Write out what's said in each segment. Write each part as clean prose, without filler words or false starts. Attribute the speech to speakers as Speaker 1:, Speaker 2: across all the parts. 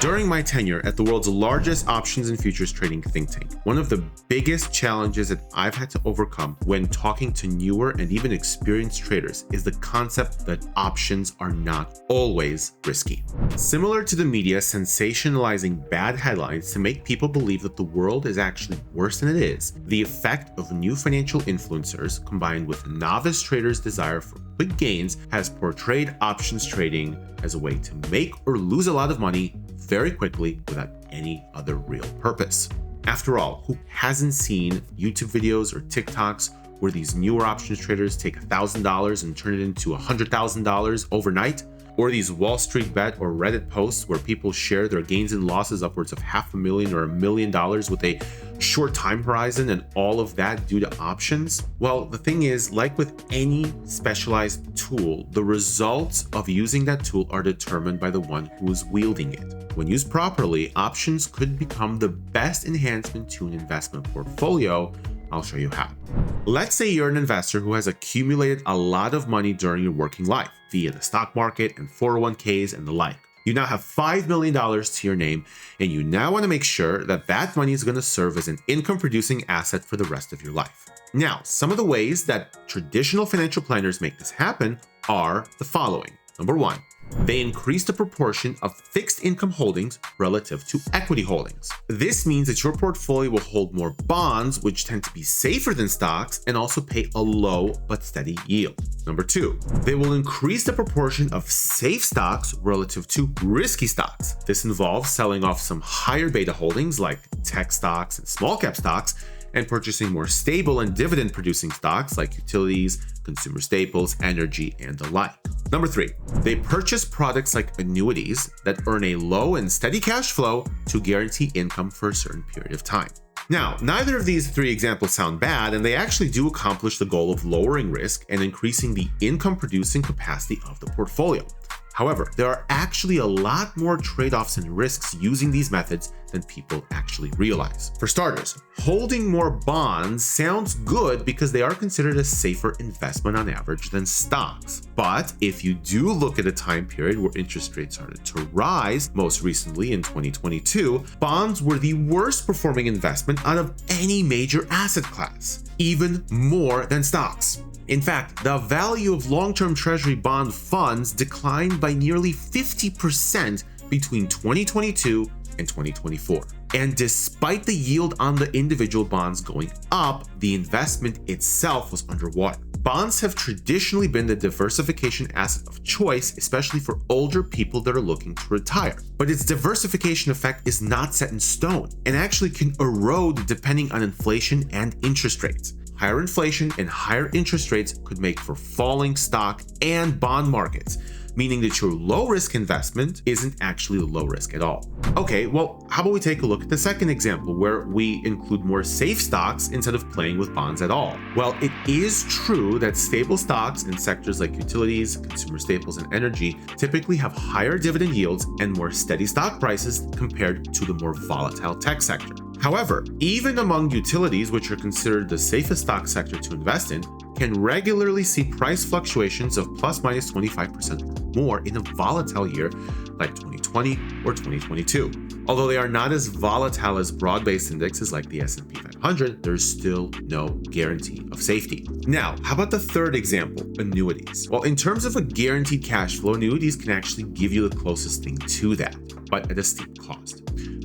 Speaker 1: During my tenure at the world's largest options and futures trading think tank, one of the biggest challenges that I've had to overcome when talking to newer and even experienced traders is the concept that options are not always risky. Similar to the media sensationalizing bad headlines to make people believe that the world is actually worse than it is, the effect of new financial influencers combined with novice traders' desire for quick gains has portrayed options trading as a way to make or lose a lot of money very quickly without any other real purpose. After all, who hasn't seen YouTube videos or TikToks where these newer options traders take $1,000 and turn it into $100,000 overnight? Or these Wall Street Bet or Reddit posts where people share their gains and losses upwards of $500,000 or $1 million with a short time horizon, and all of that due to options? Well, the thing is, like with any specialized tool, the results of using that tool are determined by the one who is wielding it. When used properly, options could become the best enhancement to an investment portfolio. I'll show you how. Let's say you're an investor who has accumulated a lot of money during your working life via the stock market and 401ks and the like. You now have $5 million to your name, and you now want to make sure that that money is going to serve as an income-producing asset for the rest of your life. Now, some of the ways that traditional financial planners make this happen are the following. Number one, they increase the proportion of fixed income holdings relative to equity holdings. This means that your portfolio will hold more bonds, which tend to be safer than stocks and also pay a low but steady yield. Number two, they will increase the proportion of safe stocks relative to risky stocks. This involves selling off some higher beta holdings like tech stocks and small cap stocks and purchasing more stable and dividend producing stocks like utilities, consumer staples, energy, and the like. Number three, they purchase products like annuities that earn a low and steady cash flow to guarantee income for a certain period of time. Now, neither of these three examples sound bad, and they actually do accomplish the goal of lowering risk and increasing the income producing capacity of the portfolio. However, there are actually a lot more trade-offs and risks using these methods than people actually realize. For starters, holding more bonds sounds good because they are considered a safer investment on average than stocks. But if you do look at a time period where interest rates started to rise, most recently in 2022, bonds were the worst performing investment out of any major asset class, even more than stocks. In fact, the value of long-term treasury bond funds declined by nearly 50% between 2022 and 2024. And despite the yield on the individual bonds going up, the investment itself was underwater. Bonds have traditionally been the diversification asset of choice, especially for older people that are looking to retire. But its diversification effect is not set in stone and actually can erode depending on inflation and interest rates. Higher inflation and higher interest rates could make for falling stock and bond markets, meaning that your low-risk investment isn't actually low risk at all. Okay, well, how about we take a look at the second example where we include more safe stocks instead of playing with bonds at all? Well, it is true that stable stocks in sectors like utilities, consumer staples, and energy typically have higher dividend yields and more steady stock prices compared to the more volatile tech sector. However, even among utilities, which are considered the safest stock sector to invest in, can regularly see price fluctuations of plus minus 25% or more in a volatile year like 2020 or 2022. Although they are not as volatile as broad-based indexes like the S&P 500, there's still no guarantee of safety. Now, how about the third example, annuities? Well, in terms of a guaranteed cash flow, annuities can actually give you the closest thing to that, but at a steep cost.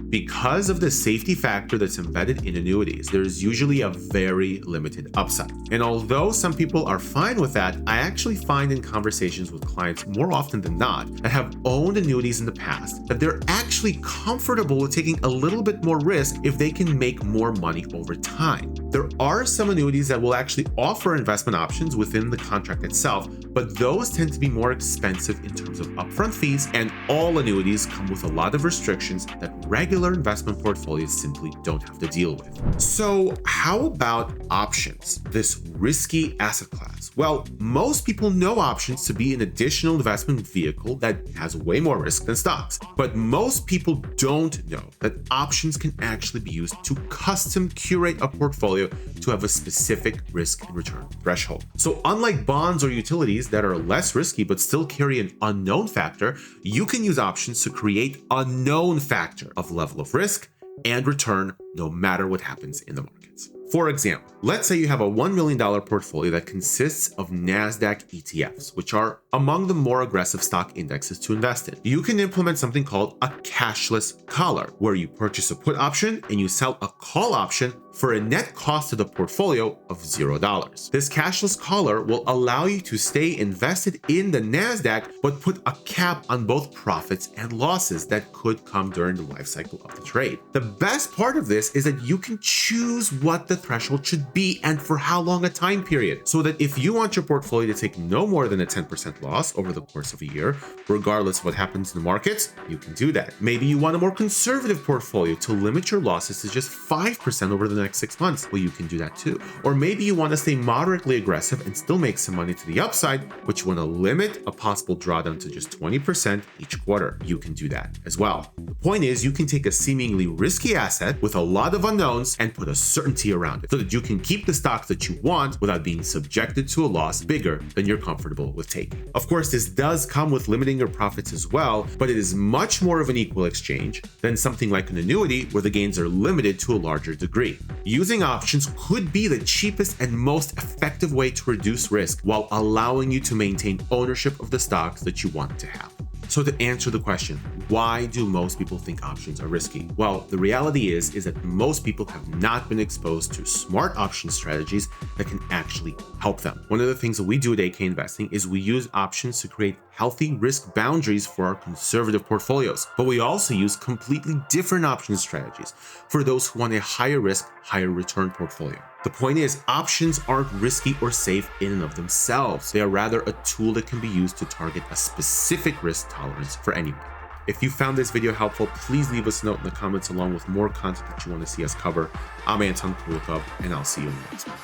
Speaker 1: Because of the safety factor that's embedded in annuities, there's usually a very limited upside. And although some people are fine with that, I actually find in conversations with clients more often than not that have owned annuities in the past that they're actually comfortable with taking a little bit more risk if they can make more money over time. There are some annuities that will actually offer investment options within the contract itself, but those tend to be more expensive in terms of upfront fees, and all annuities come with a lot of restrictions that regular investment portfolios simply don't have to deal with. So how about options, this risky asset class? Well, most people know options to be an additional investment vehicle that has way more risk than stocks, but most people don't know that options can actually be used to custom curate a portfolio portfolio to have a specific risk and return threshold. So unlike bonds or utilities that are less risky but still carry an unknown factor, you can use options to create a known factor of level of risk and return no matter what happens in the markets. For example, let's say you have a $1 million portfolio that consists of NASDAQ ETFs, which are among the more aggressive stock indexes to invest in. You can implement something called a cashless collar, where you purchase a put option and you sell a call option for a net cost to the portfolio of $0. This cashless collar will allow you to stay invested in the NASDAQ, but put a cap on both profits and losses that could come during the life cycle of the trade. The best part of this is that you can choose what the threshold should be and for how long a time period, so that if you want your portfolio to take no more than a 10% loss over the course of a year, regardless of what happens in the markets, you can do that. Maybe you want a more conservative portfolio to limit your losses to just 5% over the next 6 months. Well, you can do that too. Or maybe you want to stay moderately aggressive and still make some money to the upside, but you want to limit a possible drawdown to just 20% each quarter. You can do that as well. The point is, you can take a seemingly risky asset with a lot of unknowns and put a certainty around it so that you can keep the stocks that you want without being subjected to a loss bigger than you're comfortable with taking. Of course, this does come with limiting your profits as well, but it is much more of an equal exchange than something like an annuity where the gains are limited to a larger degree. Using options could be the cheapest and most effective way to reduce risk while allowing you to maintain ownership of the stocks that you want to have. So to answer the question, why do most people think options are risky? Well, the reality is that most people have not been exposed to smart option strategies that can actually help them. One of the things that we do at AK Investing is we use options to create healthy risk boundaries for our conservative portfolios, but we also use completely different option strategies for those who want a higher risk, higher return portfolio. The point is, options aren't risky or safe in and of themselves. They are rather a tool that can be used to target a specific risk tolerance for anyone. If you found this video helpful, please leave us a note in the comments along with more content that you want to see us cover. I'm Anton Kulikov, and I'll see you in the next one.